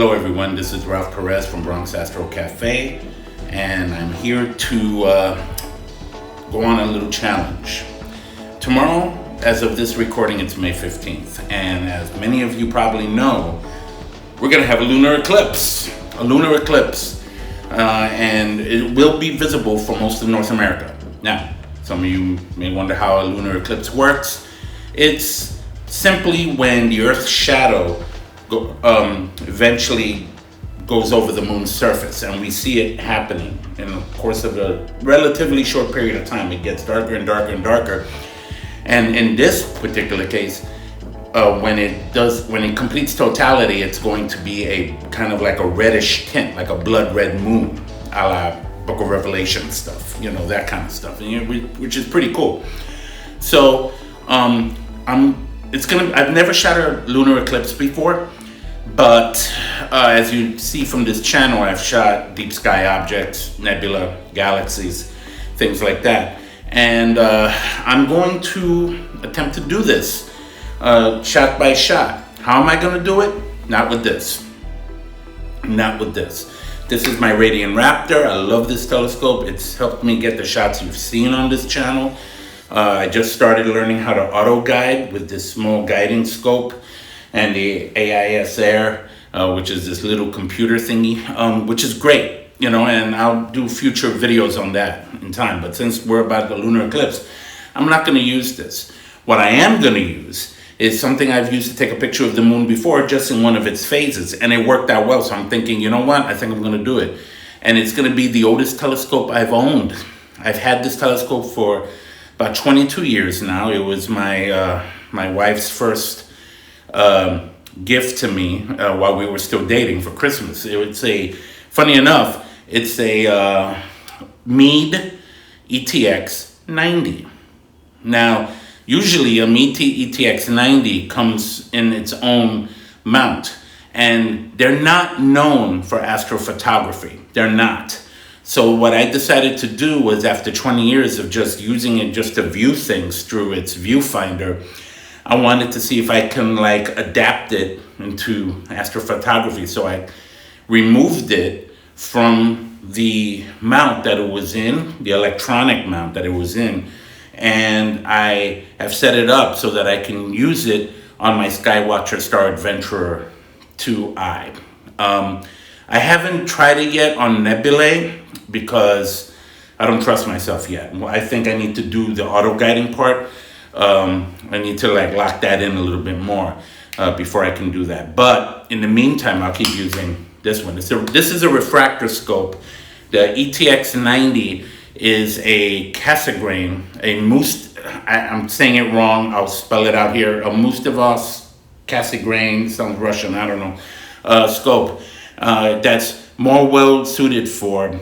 Hello everyone, this is Ralph Perez from Bronx Astro Cafe, and I'm here to go on a little challenge. Tomorrow, as of this recording, it's May 15th, and as many of you probably know, we're going to have a lunar eclipse. And it will be visible for most of North America. Now, some of you may wonder how a lunar eclipse works. It's simply when the Earth's shadow eventually goes over the moon's surface, and we see it happening in the course of a relatively short period of time. It gets darker and darker and darker, and in this particular case, when it completes totality, it's going to be a kind of like a reddish tint, like a blood red moon, a la Book of Revelation stuff, that kind of stuff, which is pretty cool. So I've never shot a lunar eclipse before, but as you see from this channel, I've shot deep sky objects, nebula, galaxies, things like that. And I'm going to attempt to do this shot by shot. How am I going to do it? Not with this. This is my Radiant Raptor. I love this telescope. It's helped me get the shots you've seen on this channel. I just started learning how to auto guide with this small guiding scope and the AIS Air, which is this little computer thingy, which is great, and I'll do future videos on that in time. But since we're about the lunar eclipse, I'm not going to use this. What I am going to use is something I've used to take a picture of the moon before, just in one of its phases, and it worked out well. So I'm thinking, you know what? I think I'm going to do it. And it's going to be the oldest telescope I've owned. I've had this telescope for about 22 years now. It was my wife's first gift to me while we were still dating for Christmas. Funny enough, it's a Meade ETX 90. Now, usually a Meade ETX 90 comes in its own mount, and they're not known for astrophotography. They're not. So what I decided to do was, after 20 years of just using it just to view things through its viewfinder, I wanted to see if I can adapt it into astrophotography. So I removed it from the mount that it was in, the electronic mount that it was in, and I have set it up so that I can use it on my Skywatcher Star Adventurer 2i. I haven't tried it yet on nebulae because I don't trust myself yet. I think I need to do the auto guiding part. I need to lock that in a little bit more before I can do that. But in the meantime, I'll keep using this one. This is a refractor scope. The ETX 90 is a Cassegrain, I'm saying it wrong, I'll spell it out here, a Mustavos Cassegrain, sounds Russian, I don't know, scope that's more well suited for,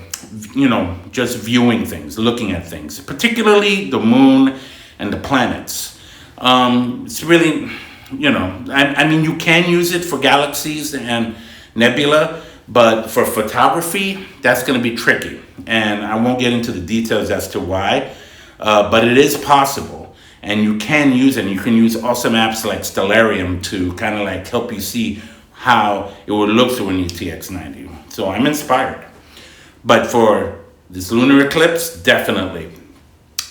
just viewing things, looking at things, particularly the moon and the planets. It's really, I mean, you can use it for galaxies and nebula, but for photography, that's going to be tricky. And I won't get into the details as to why, but it is possible. And you can use it. And you can use awesome apps like Stellarium to kind of help you see how it would look through an ETX 90. So I'm inspired. But for this lunar eclipse, definitely,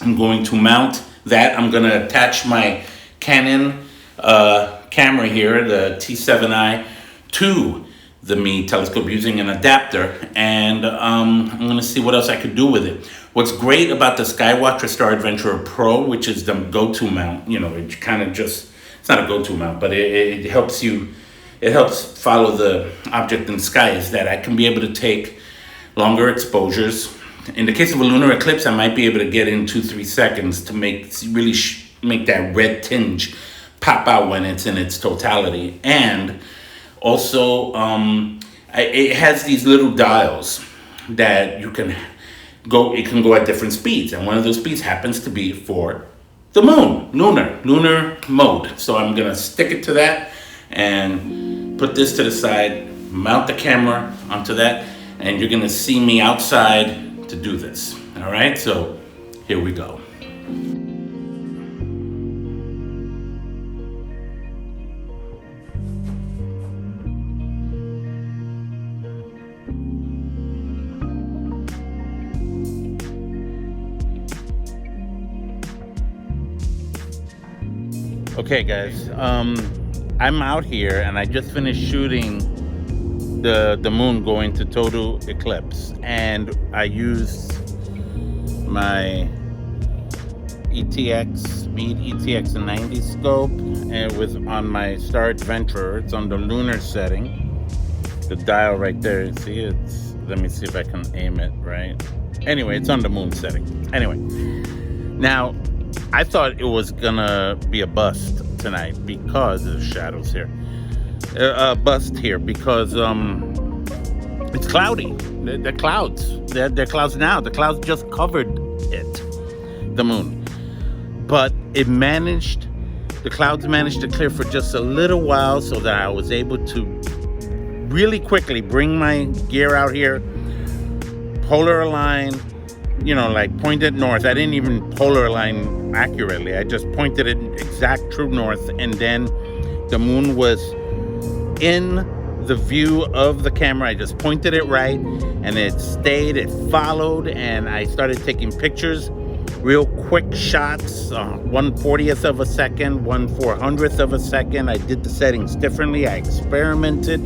I'm going to mount that. I'm going to attach my Canon camera here, the T7i, to the Meade telescope using an adapter, and I'm going to see what else I could do with it. What's great about the Skywatcher Star Adventurer Pro, which is the go-to mount, it kind of just, it's not a go-to mount, but it helps follow the object in the sky, is that I can be able to take longer exposures. In the case of a lunar eclipse, I might be able to get in 2-3 seconds to make that red tinge pop out when it's in its totality. And also, it has these little dials that it can go at different speeds, and one of those speeds happens to be for the moon, lunar mode. So I'm gonna stick it to that and put this to the side, mount the camera onto that, and you're gonna see me outside to do this. All right, so here we go. Okay, guys. I'm out here and I just finished shooting the moon going to total eclipse, and I used my ETX 90 scope, and it was on my Star Adventurer. It's on the lunar setting. The dial right there. See, it's. Let me see if I can aim it right. Anyway, it's on the moon setting. Anyway, now I thought it was gonna be a bust tonight because of the shadows here. Bust here because it's cloudy. They're clouds. They're clouds now. The clouds just covered it, the moon. But the clouds managed to clear for just a little while so that I was able to really quickly bring my gear out here, polar align, like point it north. I didn't even polar align accurately. I just pointed it exact true north, and then the moon was in the view of the camera. I just pointed it right, and it stayed, it followed, and I started taking pictures, real quick shots, 1/40th of a second, 1/400th of a second. I did the settings differently. I experimented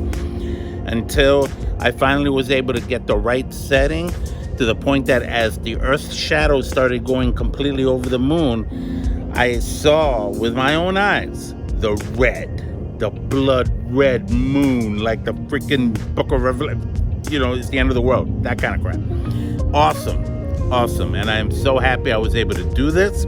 until I finally was able to get the right setting, to the point that as the Earth's shadow started going completely over the moon, I saw with my own eyes the blood red moon, like the freaking Book of Revelation. It's the end of the world, that kind of crap. Awesome, and I am so happy I was able to do this.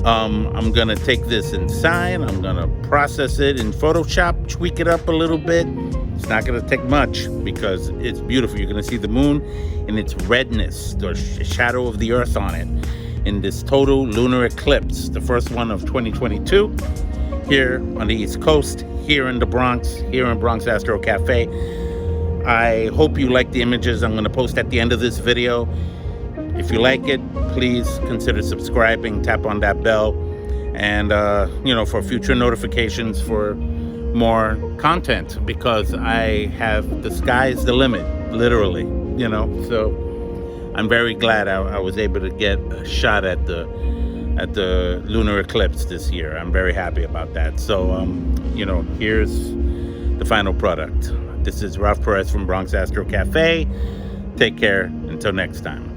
I'm gonna take this inside. I'm gonna process it in Photoshop, tweak it up a little bit. It's not gonna take much because it's beautiful. You're gonna see the moon in its redness, the shadow of the Earth on it, in this total lunar eclipse, the first one of 2022, here on the East Coast, here in the Bronx, here in Bronx Astro Cafe. I hope you like the images I'm gonna post at the end of this video. If you like it, please consider subscribing, tap on that bell, and for future notifications for more content, because the sky's the limit, literally, so I'm very glad I was able to get a shot at the lunar eclipse this year. I'm very happy about that. So here's the final product. This is Ralph Perez from Bronx Astro Cafe. Take care until next time.